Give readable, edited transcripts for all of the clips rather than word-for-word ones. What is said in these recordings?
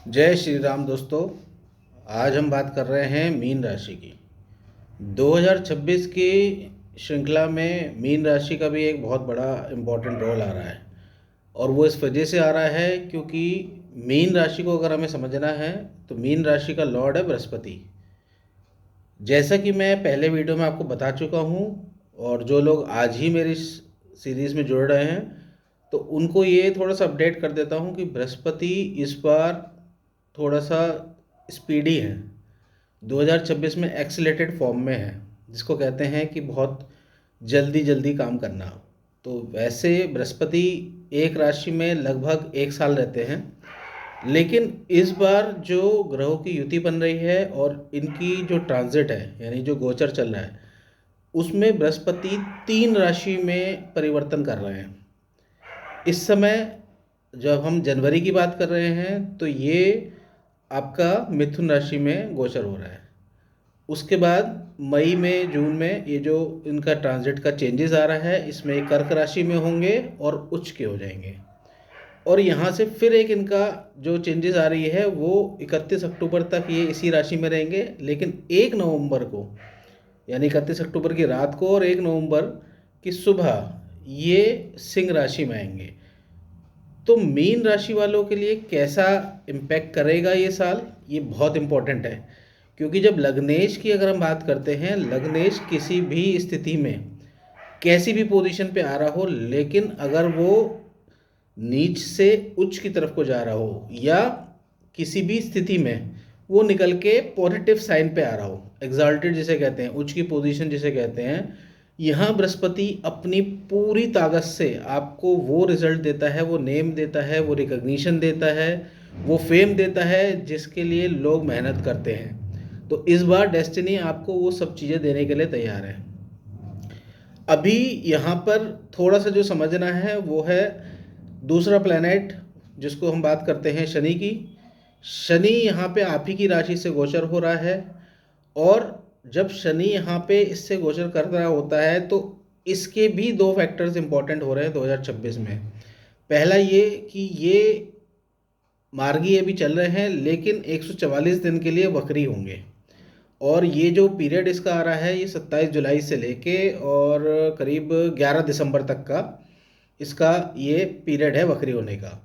जय श्री राम दोस्तों। आज हम बात कर रहे हैं मीन राशि की। 2026 की श्रृंखला में मीन राशि का भी एक बहुत बड़ा इम्पोर्टेंट रोल आ रहा है, और वो इस वजह से आ रहा है क्योंकि मीन राशि को अगर हमें समझना है तो मीन राशि का लॉर्ड है बृहस्पति। जैसा कि मैं पहले वीडियो में आपको बता चुका हूँ, और जो लोग आज ही मेरी सीरीज़ में जुड़ रहे हैं तो उनको ये थोड़ा सा अपडेट कर देता हूँ कि बृहस्पति इस बार थोड़ा सा स्पीडी है। 2026 में एक्सीलरेटेड फॉर्म में है, जिसको कहते हैं कि बहुत जल्दी जल्दी काम करना। तो वैसे बृहस्पति एक राशि में लगभग 1 साल रहते हैं, लेकिन इस बार जो ग्रहों की युति बन रही है और इनकी जो ट्रांजिट है यानी जो गोचर चल रहा है, उसमें बृहस्पति 3 राशि में परिवर्तन कर रहे हैं। इस समय जब हम जनवरी की बात कर रहे हैं तो ये आपका मिथुन राशि में गोचर हो रहा है। उसके बाद मई में जून में ये जो इनका ट्रांजिट का चेंजेस आ रहा है, इसमें ये कर्क राशि में होंगे और उच्च के हो जाएंगे। और यहाँ से फिर एक इनका जो चेंजेस आ रही है वो 31 अक्टूबर तक ये इसी राशि में रहेंगे, लेकिन 1 नवंबर को यानी 31 अक्टूबर की रात को और 1 नवंबर की सुबह ये सिंह राशि में आएंगे। तो मीन राशि वालों के लिए कैसा इम्पैक्ट करेगा ये साल, ये बहुत इम्पोर्टेंट है। क्योंकि जब लग्नेश की अगर हम बात करते हैं, लग्नेश किसी भी स्थिति में कैसी भी पोजीशन पे आ रहा हो, लेकिन अगर वो नीच से उच्च की तरफ को जा रहा हो या किसी भी स्थिति में वो निकल के पॉजिटिव साइन पे आ रहा हो, एग्जाल्टेड जिसे कहते हैं, उच्च की पोजीशन जिसे कहते हैं, यहाँ बृहस्पति अपनी पूरी ताकत से आपको वो रिजल्ट देता है, वो नेम देता है, वो रिकग्निशन देता है, वो फेम देता है जिसके लिए लोग मेहनत करते हैं। तो इस बार डेस्टिनी आपको वो सब चीज़ें देने के लिए तैयार है। अभी यहाँ पर थोड़ा सा जो समझना है वो है दूसरा प्लैनेट जिसको हम बात करते हैं शनि की। शनि यहाँ पे आप ही की राशि से गोचर हो रहा है, और जब शनि यहाँ पे इससे गोचर कर रहा होता है तो इसके भी 2 फैक्टर्स इंपॉर्टेंट हो रहे हैं 2026 में। पहला ये कि ये मार्गी अभी चल रहे हैं, लेकिन 144 दिन के लिए वक्री होंगे। और ये जो पीरियड इसका आ रहा है ये 27 जुलाई से लेके और करीब 11 दिसंबर तक का इसका ये पीरियड है वक्री होने का।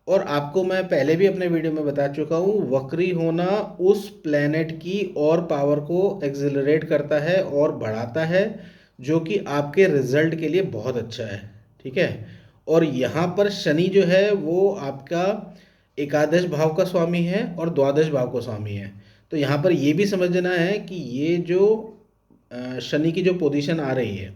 और आपको मैं पहले भी अपने वीडियो में बता चुका हूँ, वक्री होना उस प्लेनेट की और पावर को एक्सिलरेट करता है और बढ़ाता है, जो कि आपके रिजल्ट के लिए बहुत अच्छा है। ठीक है। और यहाँ पर शनि जो है वो आपका एकादश भाव का स्वामी है और द्वादश भाव का स्वामी है। तो यहाँ पर ये भी समझना है कि ये जो शनि की जो पोजीशन आ रही है,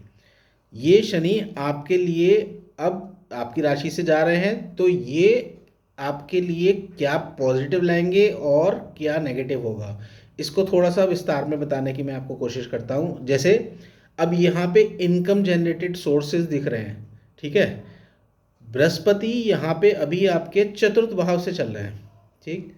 ये शनि आपके लिए अब आपकी राशि से जा रहे हैं, तो ये आपके लिए क्या पॉजिटिव लाएंगे और क्या नेगेटिव होगा, इसको थोड़ा सा विस्तार में बताने की मैं आपको कोशिश करता हूँ। जैसे अब यहाँ पे इनकम जनरेटेड सोर्सेज दिख रहे हैं। ठीक है। बृहस्पति यहाँ पे अभी आपके चतुर्थ भाव से चल रहे हैं। ठीक।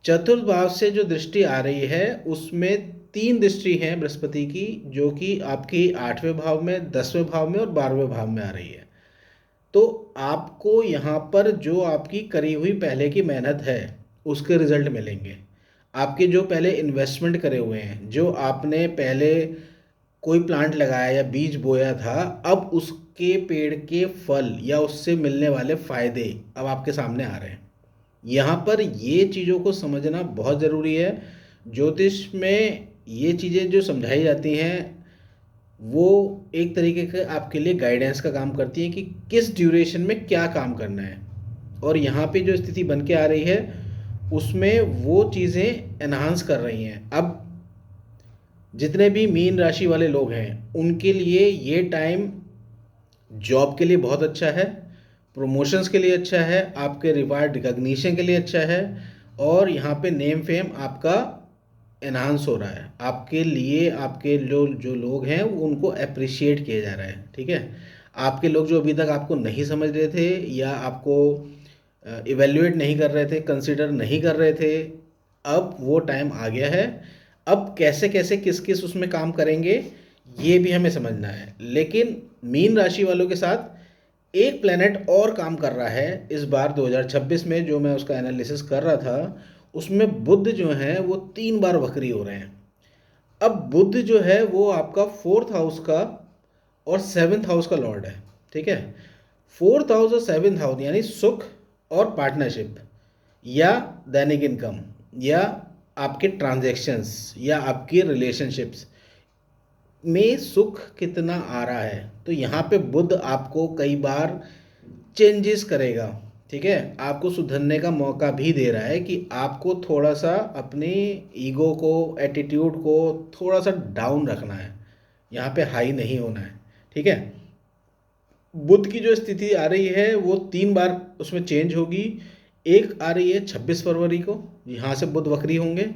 चतुर्थ भाव से जो दृष्टि आ रही है उसमें 3 दृष्टि हैं बृहस्पति की, जो कि आपकी 8वें भाव में, 10वें भाव में और 12वें भाव में आ रही है। तो आपको यहाँ पर जो आपकी करी हुई पहले की मेहनत है उसके रिजल्ट मिलेंगे। आपके जो पहले इन्वेस्टमेंट करे हुए हैं, जो आपने पहले कोई प्लांट लगाया या बीज बोया था, अब उसके पेड़ के फल या उससे मिलने वाले फायदे अब आपके सामने आ रहे हैं। यहाँ पर ये चीज़ों को समझना बहुत ज़रूरी है। ज्योतिष में ये चीज़ें जो समझाई जाती हैं वो एक तरीके के आपके लिए गाइडेंस का काम करती हैं कि किस ड्यूरेशन में क्या काम करना है। और यहाँ पे जो स्थिति बन के आ रही है उसमें वो चीज़ें एनहांस कर रही हैं। अब जितने भी मीन राशि वाले लोग हैं उनके लिए ये टाइम जॉब के लिए बहुत अच्छा है, प्रमोशंस के लिए अच्छा है, आपके रिवार्ड रिकग्निशन के लिए अच्छा है, और यहाँ पे नेम फेम आपका एनहांस हो रहा है। आपके लिए आपके जो जो लोग हैं वो उनको अप्रिशिएट किया जा रहा है। ठीक है। आपके लोग जो अभी तक आपको नहीं समझ रहे थे या आपको इवेल्युएट नहीं कर रहे थे, कंसिडर नहीं कर रहे थे, अब वो टाइम आ गया है। अब कैसे कैसे किस किस उसमें काम करेंगे ये भी हमें समझना है। लेकिन मीन राशि वालों के साथ एक प्लेनेट और काम कर रहा है इस बार 2026 में, जो मैं उसका एनालिसिस कर रहा था, उसमें बुध जो है वो 3 बार वक्री हो रहे हैं। अब बुध जो है वो आपका 4th हाउस का और 7th हाउस का लॉर्ड है, ठीक है। 4th हाउस और 7th हाउस यानी सुख और पार्टनरशिप या दैनिक इनकम या आपके ट्रांजैक्शंस या आपके रिलेशनशिप्स में सुख कितना आ रहा है। तो यहाँ पे बुध आपको कई बार चेंजेस करेगा, ठीक है, आपको सुधरने का मौका भी दे रहा है कि आपको थोड़ा सा अपने ईगो को, एटीट्यूड को थोड़ा सा डाउन रखना है, यहाँ पे हाई नहीं होना है, ठीक है। बुध की जो स्थिति आ रही है वो 3 बार उसमें चेंज होगी। एक आ रही है 26 फरवरी को, यहाँ से बुध वक्री होंगे।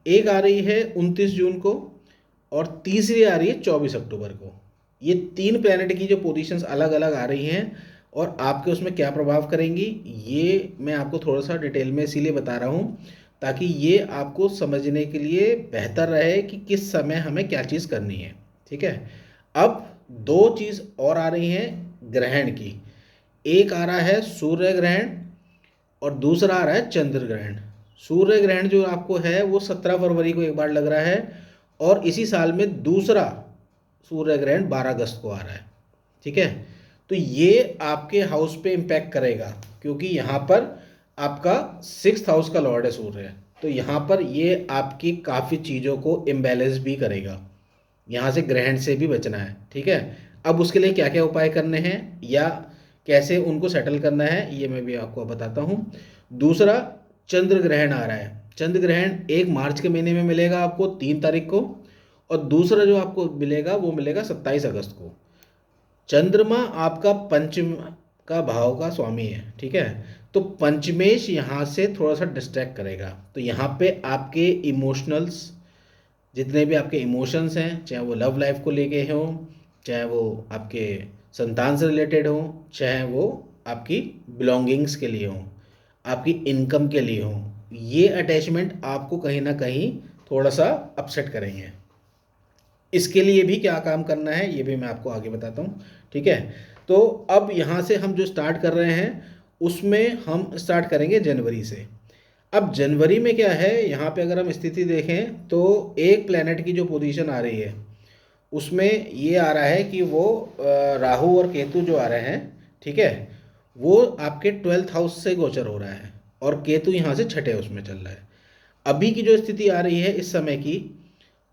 एक आ रही है 29 जून को और तीसरी आ रही है 24 अक्टूबर को। ये 3 प्लैनेट की जो पोजीशंस अलग अलग आ रही हैं और आपके उसमें क्या प्रभाव करेंगी, ये मैं आपको थोड़ा सा डिटेल में इसीलिए बता रहा हूँ ताकि ये आपको समझने के लिए बेहतर रहे कि किस समय हमें क्या चीज़ करनी है, ठीक है। अब 2 चीज़ और आ रही हैं ग्रहण की। एक आ रहा है सूर्य ग्रहण और दूसरा आ रहा है चंद्र ग्रहण। सूर्य ग्रहण जो आपको है वो 17 फरवरी को एक बार लग रहा है और इसी साल में दूसरा सूर्य ग्रहण 12 अगस्त को आ रहा है, ठीक है। तो ये आपके हाउस पे इम्पैक्ट करेगा क्योंकि यहाँ पर आपका 6th हाउस का लॉर्ड है सूर्य। तो यहाँ पर ये आपकी काफ़ी चीज़ों को इम्बैलेंस भी करेगा, यहाँ से ग्रहण से भी बचना है, ठीक है। अब उसके लिए क्या क्या उपाय करने हैं या कैसे उनको सेटल करना है ये मैं भी आपको बताता हूँ। दूसरा, चंद्र ग्रहण आ रहा है। चंद्र ग्रहण 1 मार्च के महीने में मिलेगा आपको 3 तारीख को और दूसरा जो आपको मिलेगा वो मिलेगा 27 अगस्त को। चंद्रमा आपका पंचम का भाव का स्वामी है, ठीक है। तो पंचमेश यहाँ से थोड़ा सा डिस्ट्रैक्ट करेगा। तो यहाँ पे आपके इमोशनल्स, जितने भी आपके इमोशंस हैं, चाहे वो लव लाइफ को लेके हों, चाहे वो आपके संतान से रिलेटेड हों, चाहे वो आपकी बिलोंगिंग्स के लिए हों, आपकी इनकम के लिए हों, ये अटैचमेंट आपको कहीं ना कहीं थोड़ा सा अपसेट करेंगे। इसके लिए भी क्या काम करना है ये भी मैं आपको आगे बताता हूँ, ठीक है। तो अब यहाँ से हम जो स्टार्ट कर रहे हैं उसमें हम स्टार्ट करेंगे जनवरी से। अब जनवरी में क्या है, यहाँ पे अगर हम स्थिति देखें तो एक प्लेनेट की जो पोजीशन आ रही है उसमें ये आ रहा है कि वो राहु और केतु जो आ रहे हैं, ठीक है, वो आपके 12th हाउस से गोचर हो रहा है और केतु यहाँ से छठे उसमें चल रहा है। अभी की जो स्थिति आ रही है इस समय की,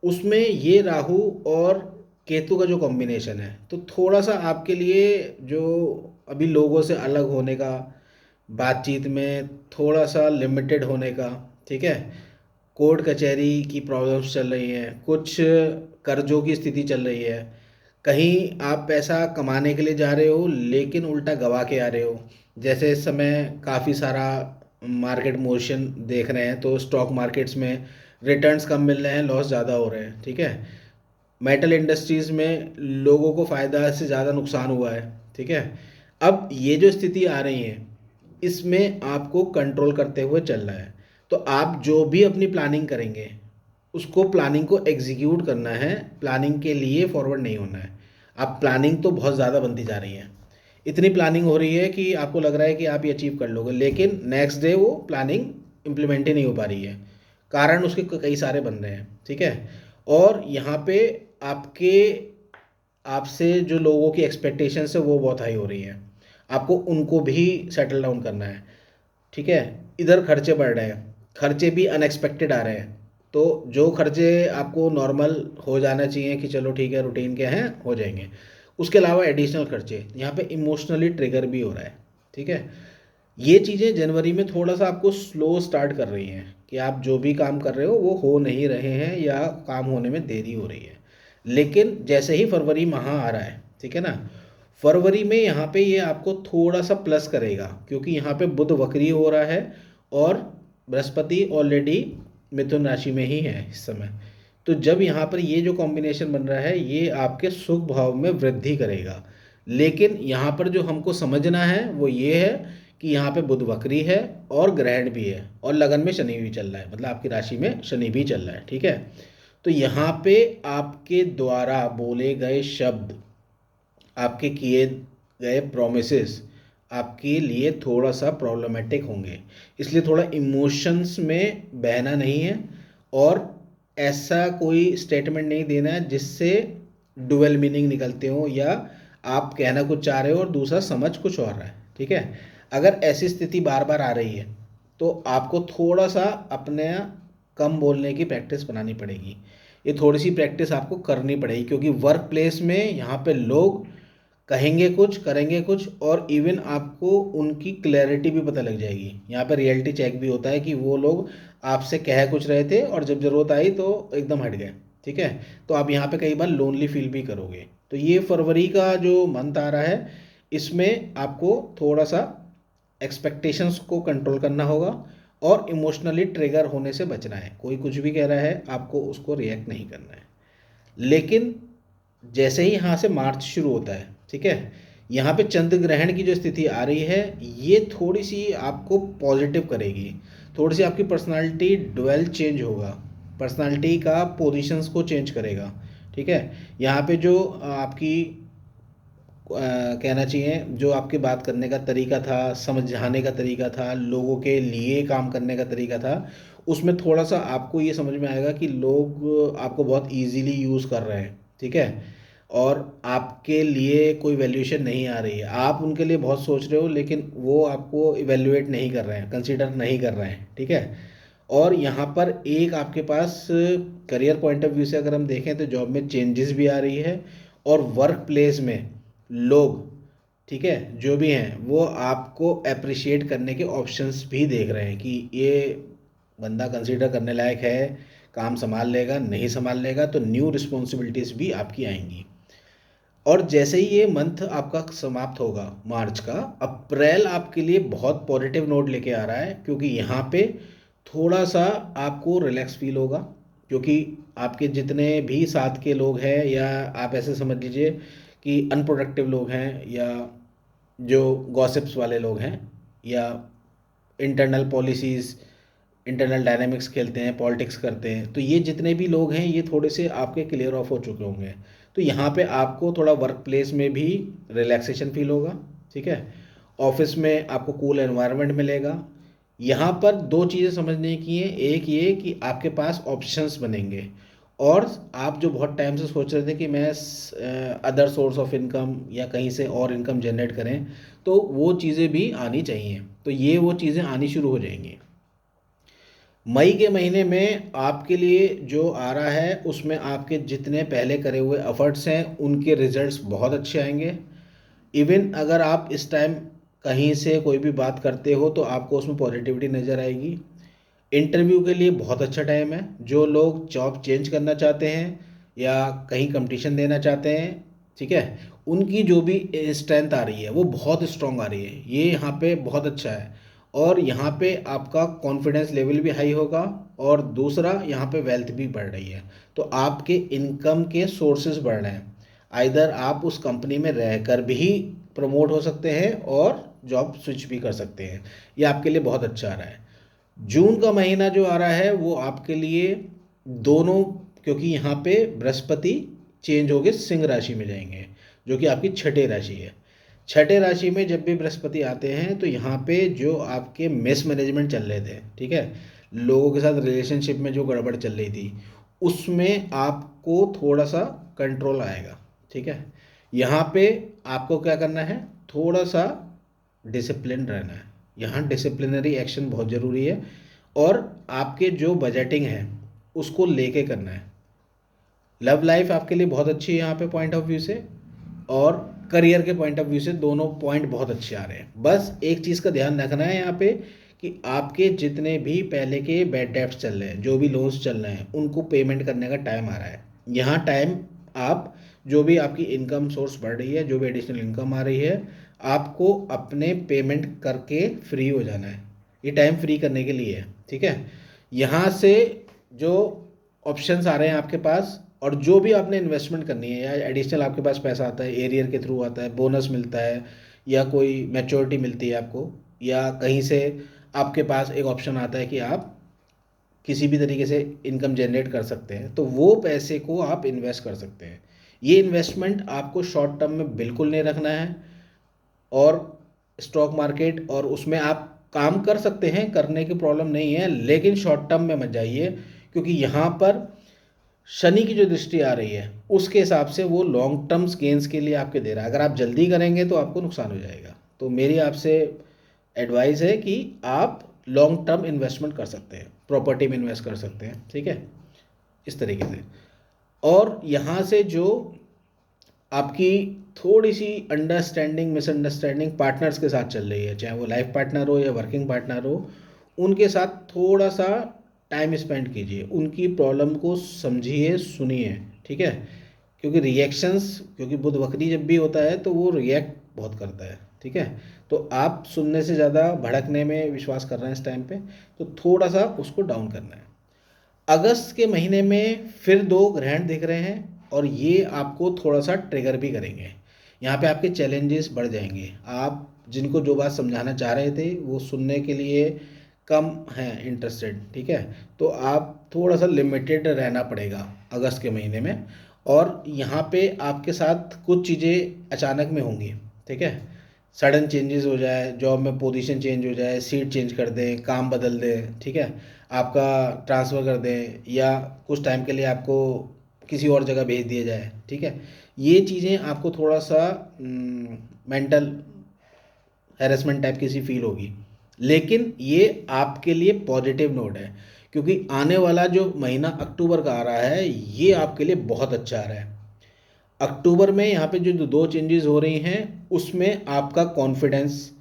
उसमें ये राहु और केतु का जो कॉम्बिनेशन है तो थोड़ा सा आपके लिए जो अभी लोगों से अलग होने का, बातचीत में थोड़ा सा लिमिटेड होने का, ठीक है, कोर्ट कचहरी की प्रॉब्लम्स चल रही हैं, कुछ कर्जों की स्थिति चल रही है, कहीं आप पैसा कमाने के लिए जा रहे हो लेकिन उल्टा गवा के आ रहे हो। जैसे इस समय काफ़ी सारा मार्केट मोशन देख रहे हैं तो स्टॉक मार्केट्स में रिटर्न्स कम मिल रहे हैं, लॉस ज़्यादा हो रहे हैं, ठीक है। मेटल इंडस्ट्रीज़ में लोगों को फ़ायदा से ज़्यादा नुकसान हुआ है, ठीक है। अब ये जो स्थिति आ रही है इसमें आपको कंट्रोल करते हुए चलना है। तो आप जो भी अपनी प्लानिंग करेंगे उसको, प्लानिंग को एग्जीक्यूट करना है, प्लानिंग के लिए फॉरवर्ड नहीं होना है। आप प्लानिंग तो बहुत ज़्यादा बनती जा रही है, इतनी प्लानिंग हो रही है कि आपको लग रहा है कि आप ये अचीव कर लोगे लेकिन नेक्स्ट डे वो प्लानिंग इम्प्लीमेंट ही नहीं हो पा रही है। कारण उसके कई सारे बन रहे हैं, ठीक है। और यहाँ पे आपके आपसे जो लोगों की एक्सपेक्टेशंस है वो बहुत हाई हो रही है, आपको उनको भी सेटल डाउन करना है, ठीक है। इधर खर्चे बढ़ रहे हैं, खर्चे भी अनएक्सपेक्टेड आ रहे हैं। तो जो खर्चे आपको नॉर्मल हो जाना चाहिए कि चलो ठीक है रूटीन के हैं हो जाएंगे, उसके अलावा एडिशनल खर्चे यहाँ पे इमोशनली ट्रिगर भी हो रहा है, ठीक है। ये चीज़ें जनवरी में थोड़ा सा आपको स्लो स्टार्ट कर रही हैं कि आप जो भी काम कर रहे हो वो हो नहीं रहे हैं या काम होने में देरी हो रही है। लेकिन जैसे ही फरवरी माह आ रहा है, ठीक है ना, फरवरी में यहाँ पे ये आपको थोड़ा सा प्लस करेगा क्योंकि यहाँ पे बुध वक्री हो रहा है और बृहस्पति ऑलरेडी मिथुन राशि में ही है इस समय। तो जब यहाँ पर ये जो कॉम्बिनेशन बन रहा है ये आपके सुख भाव में वृद्धि करेगा। लेकिन यहाँ पर जो हमको समझना है वो ये है कि यहाँ पे बुध वक्री है और ग्रहण भी है और लगन में शनि भी चल रहा है, मतलब आपकी राशि में शनि भी चल रहा है, ठीक है। तो यहाँ पे आपके द्वारा बोले गए शब्द, आपके किए गए प्रोमिसेस आपके लिए थोड़ा सा प्रॉब्लमेटिक होंगे, इसलिए थोड़ा इमोशंस में बहना नहीं है और ऐसा कोई स्टेटमेंट नहीं देना है जिससे डुअल मीनिंग निकलते हो या आप कहना कुछ चाह रहे हो और दूसरा समझ कुछ और रहा है। ठीक है, अगर ऐसी स्थिति बार बार आ रही है तो आपको थोड़ा सा अपने कम बोलने की प्रैक्टिस बनानी पड़ेगी। ये थोड़ी सी प्रैक्टिस आपको करनी पड़ेगी क्योंकि वर्क प्लेस में यहाँ पे लोग कहेंगे कुछ करेंगे कुछ और इवन आपको उनकी क्लैरिटी भी पता लग जाएगी। यहाँ पे रियलिटी चेक भी होता है कि वो लोग आपसे कह कुछ रहे थे और जब ज़रूरत आई तो एकदम हट गए। ठीक है, तो आप यहाँ पे कई बार लोनली फील भी करोगे। तो ये फरवरी का जो मंथ आ रहा है इसमें आपको थोड़ा सा एक्सपेक्टेशंस को कंट्रोल करना होगा और इमोशनली ट्रिगर होने से बचना है। कोई कुछ भी कह रहा है आपको उसको रिएक्ट नहीं करना है। लेकिन जैसे ही यहाँ से मार्च शुरू होता है, ठीक है, यहाँ पे चंद्र ग्रहण की जो स्थिति आ रही है ये थोड़ी सी आपको पॉजिटिव करेगी। थोड़ी सी आपकी पर्सनालिटी ड्वेल चेंज होगा, पर्सनालिटी का पोजीशंस को चेंज करेगा। ठीक है, यहाँ पे जो आपकी कहना चाहिए जो आपके बात करने का तरीका था, समझाने का तरीका था, लोगों के लिए काम करने का तरीका था, उसमें थोड़ा सा आपको ये समझ में आएगा कि लोग आपको बहुत इजीली यूज़ कर रहे हैं। ठीक है, और आपके लिए कोई वैल्यूएशन नहीं आ रही है, आप उनके लिए बहुत सोच रहे हो लेकिन वो आपको इवेल्युएट नहीं कर रहे हैं, कंसीडर नहीं कर रहे हैं। ठीक है, और यहाँ पर एक आपके पास करियर पॉइंट ऑफ व्यू से अगर हम देखें तो जॉब में चेंजेस भी आ रही है और वर्क प्लेस में लोग, ठीक है, जो भी हैं वो आपको अप्रिशिएट करने के ऑप्शंस भी देख रहे हैं कि ये बंदा कंसीडर करने लायक है, काम संभाल लेगा नहीं संभाल लेगा, तो न्यू रिस्पॉन्सिबिलिटीज़ भी आपकी आएंगी। और जैसे ही ये मंथ आपका समाप्त होगा मार्च का, अप्रैल आपके लिए बहुत पॉजिटिव नोट लेके आ रहा है क्योंकि यहाँ पे थोड़ा सा आपको रिलैक्स फील होगा क्योंकि आपके जितने भी साथ के लोग हैं या आप ऐसे समझ लीजिए कि अनप्रोडक्टिव लोग हैं या जो गॉसिप्स वाले लोग हैं या इंटरनल पॉलिसीज़ इंटरनल डायनामिक्स खेलते हैं, पॉलिटिक्स करते हैं, तो ये जितने भी लोग हैं ये थोड़े से आपके क्लियर ऑफ हो चुके होंगे। तो यहाँ पे आपको थोड़ा वर्क प्लेस में भी रिलैक्सेशन फील होगा। ठीक है, ऑफिस में आपको कूल एनवायरनमेंट मिलेगा। यहाँ पर दो चीज़ें समझने की हैं, एक ये कि आपके पास ऑप्शंस बनेंगे और आप जो बहुत टाइम से सोच रहे थे कि मैं अदर सोर्स ऑफ इनकम या कहीं से और इनकम जनरेट करें, तो वो चीज़ें भी आनी चाहिए, तो ये वो चीज़ें आनी शुरू हो जाएंगी। मई के महीने में आपके लिए जो आ रहा है उसमें आपके जितने पहले करे हुए एफर्ट्स हैं उनके रिजल्ट्स बहुत अच्छे आएंगे। इवन अगर आप इस टाइम कहीं से कोई भी बात करते हो तो आपको उसमें पॉजिटिविटी नज़र आएगी। इंटरव्यू के लिए बहुत अच्छा टाइम है। जो लोग जॉब चेंज करना चाहते हैं या कहीं कंपटीशन देना चाहते हैं, ठीक है, उनकी जो भी स्ट्रेंथ आ रही है वो बहुत स्ट्रांग आ रही है, ये यहाँ पे बहुत अच्छा है। और यहाँ पे आपका कॉन्फिडेंस लेवल भी हाई होगा और दूसरा यहाँ पे वेल्थ भी बढ़ रही है, तो आपके इनकम के सोर्सेज बढ़ रहे हैं। आइदर आप उस कंपनी में रहकर भी प्रमोट हो सकते हैं और जॉब स्विच भी कर सकते हैं, ये आपके लिए बहुत अच्छा आ रहा है। जून का महीना जो आ रहा है वो आपके लिए दोनों, क्योंकि यहाँ पे बृहस्पति चेंज होके सिंह राशि में जाएंगे जो कि आपकी छठे राशि है। छठे राशि में जब भी बृहस्पति आते हैं तो यहाँ पे जो आपके मिसमैनेजमेंट चल रहे थे, ठीक है, लोगों के साथ रिलेशनशिप में जो गड़बड़ चल रही थी उसमें आपको थोड़ा सा कंट्रोल आएगा। ठीक है, यहाँ पे आपको क्या करना है, थोड़ा सा डिसिप्लिन रहना है। यहाँ डिसिप्लिनरी एक्शन बहुत ज़रूरी है और आपके जो बजटिंग है उसको लेके करना है। लव लाइफ आपके लिए बहुत अच्छी है यहाँ पे पॉइंट ऑफ व्यू से, और करियर के पॉइंट ऑफ व्यू से दोनों पॉइंट बहुत अच्छे आ रहे हैं। बस एक चीज़ का ध्यान रखना है यहाँ पे कि आपके जितने भी पहले के बैड डेब्ट्स चल रहे हैं, जो भी लोन्स चल रहे हैं, उनको पेमेंट करने का टाइम आ रहा है। यहाँ टाइम आप जो भी आपकी इनकम सोर्स बढ़ रही है, जो भी एडिशनल इनकम आ रही है, आपको अपने पेमेंट करके फ्री हो जाना है। ये टाइम फ्री करने के लिए है। ठीक है, यहाँ से जो ऑप्शंस आ रहे हैं आपके पास और जो भी आपने इन्वेस्टमेंट करनी है या एडिशनल आपके पास पैसा आता है, एरियर के थ्रू आता है, बोनस मिलता है या कोई मैच्योरिटी मिलती है आपको, या कहीं से आपके पास एक ऑप्शन आता है कि आप किसी भी तरीके से इनकम जनरेट कर सकते हैं, तो वो पैसे को आप इन्वेस्ट कर सकते हैं। ये इन्वेस्टमेंट आपको शॉर्ट टर्म में बिल्कुल नहीं रखना है और स्टॉक मार्केट, और उसमें आप काम कर सकते हैं, करने की प्रॉब्लम नहीं है, लेकिन शॉर्ट टर्म में मत जाइए, क्योंकि यहाँ पर शनि की जो दृष्टि आ रही है उसके हिसाब से वो लॉन्ग टर्म्स गेंस के लिए आपके दे रहा है। अगर आप जल्दी करेंगे तो आपको नुकसान हो जाएगा। तो मेरी आपसे एडवाइस है कि आप लॉन्ग टर्म इन्वेस्टमेंट कर सकते हैं, प्रॉपर्टी में इन्वेस्ट कर सकते हैं, ठीक है, इस तरीके से। और यहाँ से जो आपकी थोड़ी सी अंडरस्टैंडिंग मिसअंडरस्टैंडिंग पार्टनर्स के साथ चल रही है, चाहे वो लाइफ पार्टनर हो या वर्किंग पार्टनर हो, उनके साथ थोड़ा सा टाइम स्पेंड कीजिए, उनकी प्रॉब्लम को समझिए, सुनिए, ठीक है। क्योंकि रिएक्शंस, क्योंकि बुध वक्री जब भी होता है तो वो रिएक्ट बहुत करता है, ठीक है। तो आप सुनने से ज़्यादा भड़कने में विश्वास कर रहे हैं इस टाइम पे, तो थोड़ा सा उसको डाउन करना है। अगस्त के महीने में फिर दो ग्रहण दिख रहे हैं और ये आपको थोड़ा सा ट्रिगर भी करेंगे। यहाँ पे आपके चैलेंजेस बढ़ जाएंगे, आप जिनको जो बात समझाना चाह रहे थे वो सुनने के लिए कम हैं इंटरेस्टेड, ठीक है। तो आप थोड़ा सा लिमिटेड रहना पड़ेगा अगस्त के महीने में। और यहाँ पे आपके साथ कुछ चीज़ें अचानक में होंगी, ठीक है। सडन चेंजेस हो जाए, जॉब में पोजीशन चेंज हो जाए, सीट चेंज कर दें, काम बदल दें, ठीक है, आपका ट्रांसफ़र कर दें, या कुछ टाइम के लिए आपको किसी और जगह भेज दिया जाए, ठीक है। ये चीज़ें आपको थोड़ा सा मेंटल हैरेसमेंट टाइप की सी फील होगी, लेकिन ये आपके लिए पॉजिटिव नोट है, क्योंकि आने वाला जो महीना अक्टूबर का आ रहा है ये आपके लिए बहुत अच्छा आ रहा है। अक्टूबर में यहाँ पे जो दो चेंजेस हो रही हैं उसमें आपका कॉन्फिडेंस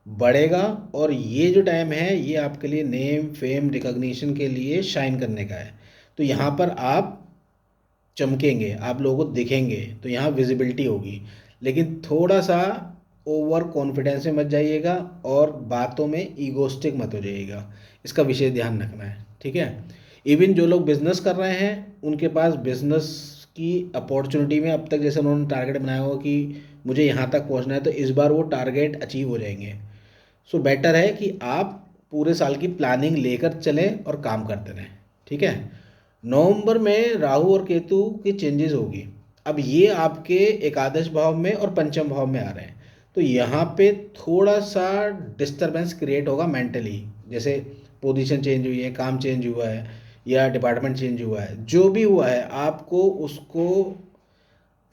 बढ़ेगा, और ये जो टाइम है ये आपके लिए नेम फेम रिकॉग्निशन के लिए शाइन करने का है। तो यहाँ पर आप चमकेंगे, आप लोगों को दिखेंगे, तो यहाँ विजिबिलिटी होगी। लेकिन थोड़ा सा ओवर कॉन्फिडेंस में मत जाइएगा और बातों में ईगोस्टिक मत हो जाइएगा, इसका विशेष ध्यान रखना है, ठीक है। इवन जो लोग बिजनेस कर रहे हैं उनके पास बिजनेस की अपॉर्चुनिटी में अब तक जैसे उन्होंने टारगेट बनाया हो कि मुझे यहाँ तक पहुँचना है, तो इस बार वो टारगेट अचीव हो जाएंगे। सो बेटर है कि आप पूरे साल की प्लानिंग लेकर चलें और काम करते रहें, ठीक है। नवंबर में राहु और केतु की चेंजेस होगी। अब ये आपके एकादश भाव में और पंचम भाव में आ रहे हैं, तो यहाँ पे थोड़ा सा डिस्टरबेंस क्रिएट होगा मेंटली, जैसे पोजीशन चेंज हुई है, काम चेंज हुआ है, या डिपार्टमेंट चेंज हुआ है, जो भी हुआ है आपको उसको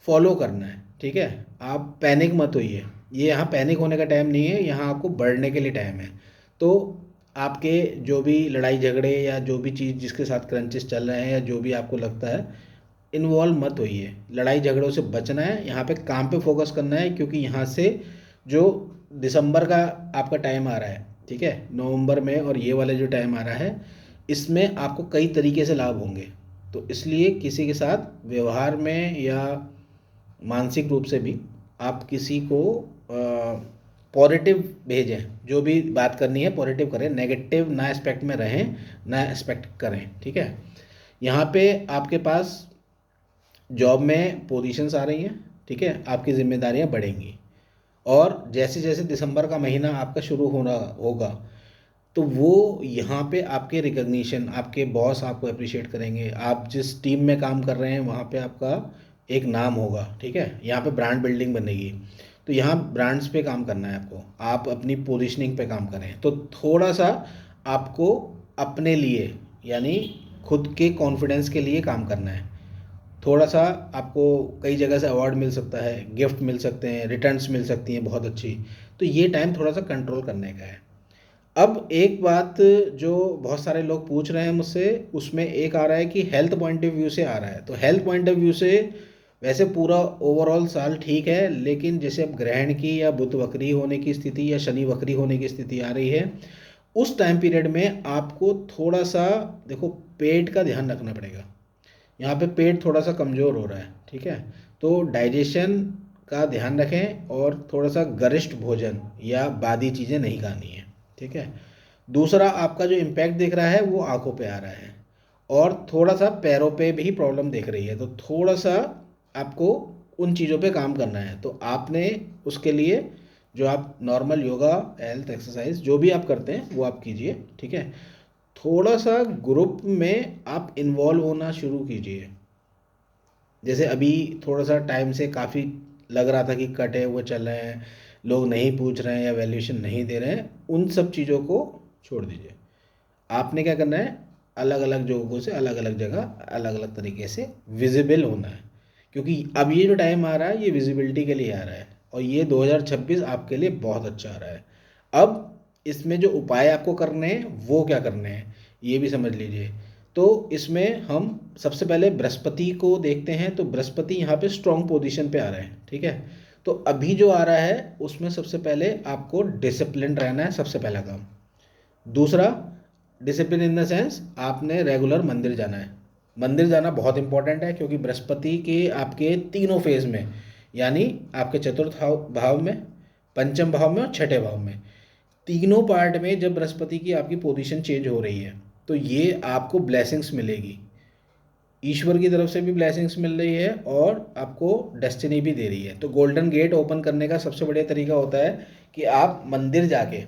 फॉलो करना है, ठीक है। आप पैनिक मत होइए, ये यहाँ पैनिक होने का टाइम नहीं है, यहाँ आपको बढ़ने के लिए टाइम है। तो आपके जो भी लड़ाई झगड़े या जो भी चीज़ जिसके साथ क्रंचेस चल रहे हैं या जो भी आपको लगता है, इन्वॉल्व मत होइए, लड़ाई झगड़ों से बचना है, यहाँ पे काम पे फोकस करना है। क्योंकि यहाँ से जो दिसंबर का आपका टाइम आ रहा है, ठीक है, नवंबर में, और ये वाला जो टाइम आ रहा है इसमें आपको कई तरीके से लाभ होंगे। तो इसलिए किसी के साथ व्यवहार में या मानसिक रूप से भी आप किसी को पॉजिटिव भेजें, जो भी बात करनी है पॉजिटिव करें, नेगेटिव ना एस्पेक्ट में रहें, ना एस्पेक्ट करें, ठीक है। यहाँ पे आपके पास जॉब में पोजीशंस आ रही हैं, ठीक है, आपकी जिम्मेदारियाँ बढ़ेंगी। और जैसे जैसे दिसंबर का महीना आपका शुरू होना होगा तो वो यहाँ पे आपके रिकग्निशन, आपके बॉस आपको अप्रिशिएट करेंगे, आप जिस टीम में काम कर रहे हैं वहाँ पे आपका एक नाम होगा, ठीक है, यहाँ पे ब्रांड बिल्डिंग बनेगी। तो यहाँ ब्रांड्स पे काम करना है आपको, आप अपनी पोजीशनिंग पे काम करें। तो थोड़ा सा आपको अपने लिए, यानी खुद के कॉन्फिडेंस के लिए काम करना है। थोड़ा सा आपको कई जगह से अवार्ड मिल सकता है, गिफ्ट मिल सकते हैं, रिटर्न्स मिल सकती हैं बहुत अच्छी। तो ये टाइम थोड़ा सा कंट्रोल करने का है। अब एक बात जो बहुत सारे लोग पूछ रहे हैं मुझसे, उसमें एक आ रहा है कि हेल्थ पॉइंट ऑफ व्यू से आ रहा है। तो हेल्थ पॉइंट ऑफ व्यू से वैसे पूरा ओवरऑल साल ठीक है, लेकिन जैसे अब ग्रहण की या बुध वक्री होने की स्थिति या शनि वक्री होने की स्थिति आ रही है, उस टाइम पीरियड में आपको थोड़ा सा देखो पेट का ध्यान रखना पड़ेगा। यहाँ पे पेट थोड़ा सा कमज़ोर हो रहा है, ठीक है। तो डाइजेशन का ध्यान रखें और थोड़ा सा गरिष्ठ भोजन या बादी चीज़ें नहीं खानी है, ठीक है। दूसरा आपका जो इम्पैक्ट दिख रहा है वो आंखों पे आ रहा है, और थोड़ा सा पैरों पे भी प्रॉब्लम दिख रही है। तो थोड़ा सा आपको उन चीज़ों पे काम करना है। तो आपने उसके लिए जो आप नॉर्मल योगा, हेल्थ एक्सरसाइज जो भी आप करते हैं वो आप कीजिए, ठीक है। थोड़ा सा ग्रुप में आप इन्वॉल्व होना शुरू कीजिए। जैसे अभी थोड़ा सा टाइम से काफ़ी लग रहा था कि कटे हुए चल रहे हैं, लोग नहीं पूछ रहे हैं या वैल्यूएशन नहीं दे रहे हैं, उन सब चीज़ों को छोड़ दीजिए। आपने क्या करना है, अलग अलग जगहों से अलग अलग जगह अलग अलग तरीके से विजिबल होना है, क्योंकि अब ये जो टाइम आ रहा है ये विजिबिलिटी के लिए आ रहा है, और ये 2026 आपके लिए बहुत अच्छा आ रहा है। अब इसमें जो उपाय आपको करने हैं वो क्या करने हैं ये भी समझ लीजिए। तो इसमें हम सबसे पहले बृहस्पति को देखते हैं। तो बृहस्पति यहाँ पे स्ट्रॉन्ग पोजीशन पे आ रहे हैं, ठीक है। तो अभी जो आ रहा है उसमें सबसे पहले आपको डिसिप्लिन रहना है, सबसे पहला काम। दूसरा, डिसिप्लिन इन द सेंस आपने रेगुलर मंदिर जाना है। मंदिर जाना बहुत इंपॉर्टेंट है, क्योंकि बृहस्पति के आपके तीनों फेज में, यानी आपके चतुर्थ भाव में, पंचम भाव में और छठे भाव में, तीनों पार्ट में जब बृहस्पति की आपकी पोजीशन चेंज हो रही है तो ये आपको ब्लेसिंग्स मिलेगी, ईश्वर की तरफ से भी ब्लेसिंग्स मिल रही है और आपको डेस्टिनी भी दे रही है। तो गोल्डन गेट ओपन करने का सबसे बढ़िया तरीका होता है कि आप मंदिर जाके,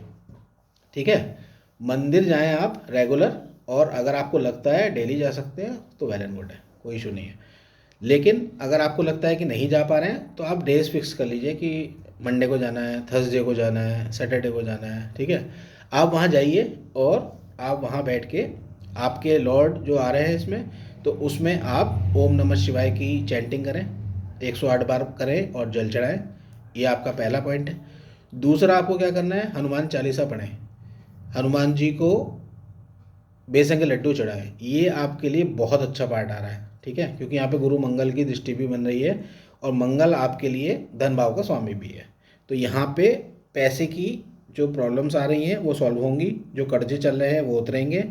ठीक है, मंदिर जाएं आप रेगुलर, और अगर आपको लगता है डेली जा सकते हैं तो वेल एंड गुड है, कोई इशू नहीं है। लेकिन अगर आपको लगता है कि नहीं जा पा रहे हैं तो आप डेज फिक्स कर लीजिए कि मंडे को जाना है, थर्सडे को जाना है, सैटरडे को जाना है, ठीक है। आप वहाँ जाइए और आप वहाँ बैठ के आपके लॉर्ड जो आ रहे हैं इसमें, तो उसमें आप ओम नमः शिवाय की चैंटिंग करें, 108 बार करें और जल चढ़ाएं। ये आपका पहला पॉइंट है। दूसरा, आपको क्या करना है, हनुमान चालीसा पढ़ें, हनुमान जी को बेसन के लड्डू चढ़ाएं। ये आपके लिए बहुत अच्छा पार्ट आ रहा है, ठीक है, क्योंकि यहाँ पे गुरु मंगल की दृष्टि भी बन रही है और मंगल आपके लिए धन भाव का स्वामी भी है। तो यहाँ पे पैसे की जो प्रॉब्लम्स आ रही हैं वो सॉल्व होंगी, जो कर्जे चल रहे हैं वो उतरेंगे,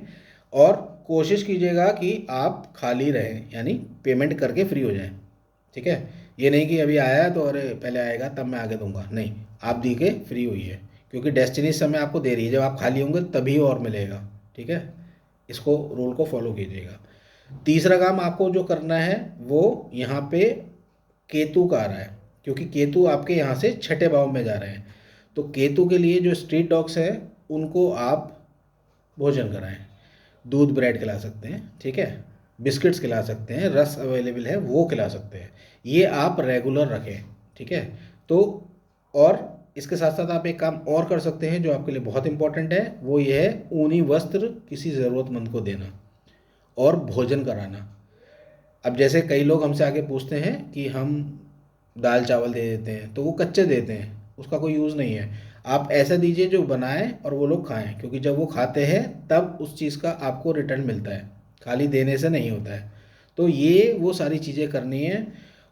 और कोशिश कीजिएगा कि आप खाली रहें, यानी पेमेंट करके फ्री हो जाएं, ठीक है। ये नहीं कि अभी आया है तो अरे पहले आएगा तब मैं आगे दूंगा, नहीं, आप दी के फ्री हुई है, क्योंकि डेस्टिनी इस समय आपको दे रही है, जब आप खाली होंगे तभी और मिलेगा, ठीक है। इसको रूल को फॉलो कीजिएगा। तीसरा काम आपको जो करना है वो यहाँ पे केतु का आ रहा है, क्योंकि केतु आपके यहाँ से छठे भाव में जा रहे हैं। तो केतु के लिए जो स्ट्रीट डॉग्स हैं उनको आप भोजन कराएं, दूध ब्रेड खिला सकते हैं, ठीक है, बिस्किट्स खिला सकते हैं, रस अवेलेबल है वो खिला सकते हैं, ये आप रेगुलर रखें, ठीक है। तो और इसके साथ साथ आप एक काम और कर सकते हैं जो आपके लिए बहुत इंपॉर्टेंट है, वो ये है ऊनी वस्त्र किसी ज़रूरतमंद को देना और भोजन कराना। अब जैसे कई लोग हमसे आके पूछते हैं कि हम दाल चावल दे देते हैं तो वो कच्चे देते हैं, उसका कोई यूज़ नहीं है। आप ऐसा दीजिए जो बनाएं और वो लोग खाएं, क्योंकि जब वो खाते हैं तब उस चीज़ का आपको रिटर्न मिलता है, खाली देने से नहीं होता है। तो ये वो सारी चीज़ें करनी है।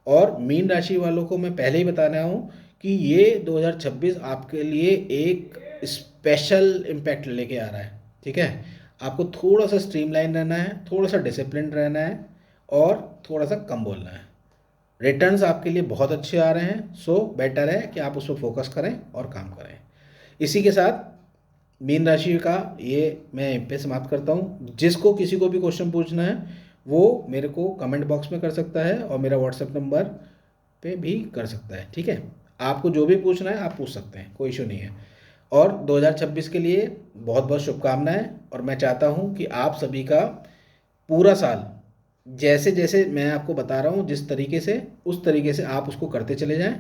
और मीन राशि वालों को मैं पहले ही बता रहा हूँ कि ये 2026 आपके लिए एक स्पेशल इम्पैक्ट लेके आ रहा है, ठीक है। आपको थोड़ा सा स्ट्रीमलाइन रहना है, थोड़ा सा डिसिप्लिन रहना है और थोड़ा सा कम बोलना है। रिटर्न्स आपके लिए बहुत अच्छे आ रहे हैं, सो बेटर है कि आप उस पर फोकस करें और काम करें। इसी के साथ मीन राशि का ये मैं यहीं पे समाप्त करता हूँ। जिसको किसी को भी क्वेश्चन पूछना है वो मेरे को कमेंट बॉक्स में कर सकता है और मेरा व्हाट्सएप नंबर पे भी कर सकता है, ठीक है। आपको जो भी पूछना है आप पूछ सकते हैं, कोई इशू नहीं है। और 2026 के लिए बहुत बहुत शुभकामनाएं, और मैं चाहता हूँ कि आप सभी का पूरा साल जैसे जैसे मैं आपको बता रहा हूँ जिस तरीके से, उस तरीके से आप उसको करते चले जाएं,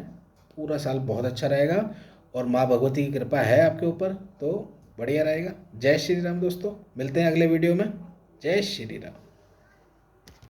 पूरा साल बहुत अच्छा रहेगा और माँ भगवती की कृपा है आपके ऊपर, तो बढ़िया रहेगा। जय श्री राम दोस्तों, मिलते हैं अगले वीडियो में। जय श्री राम।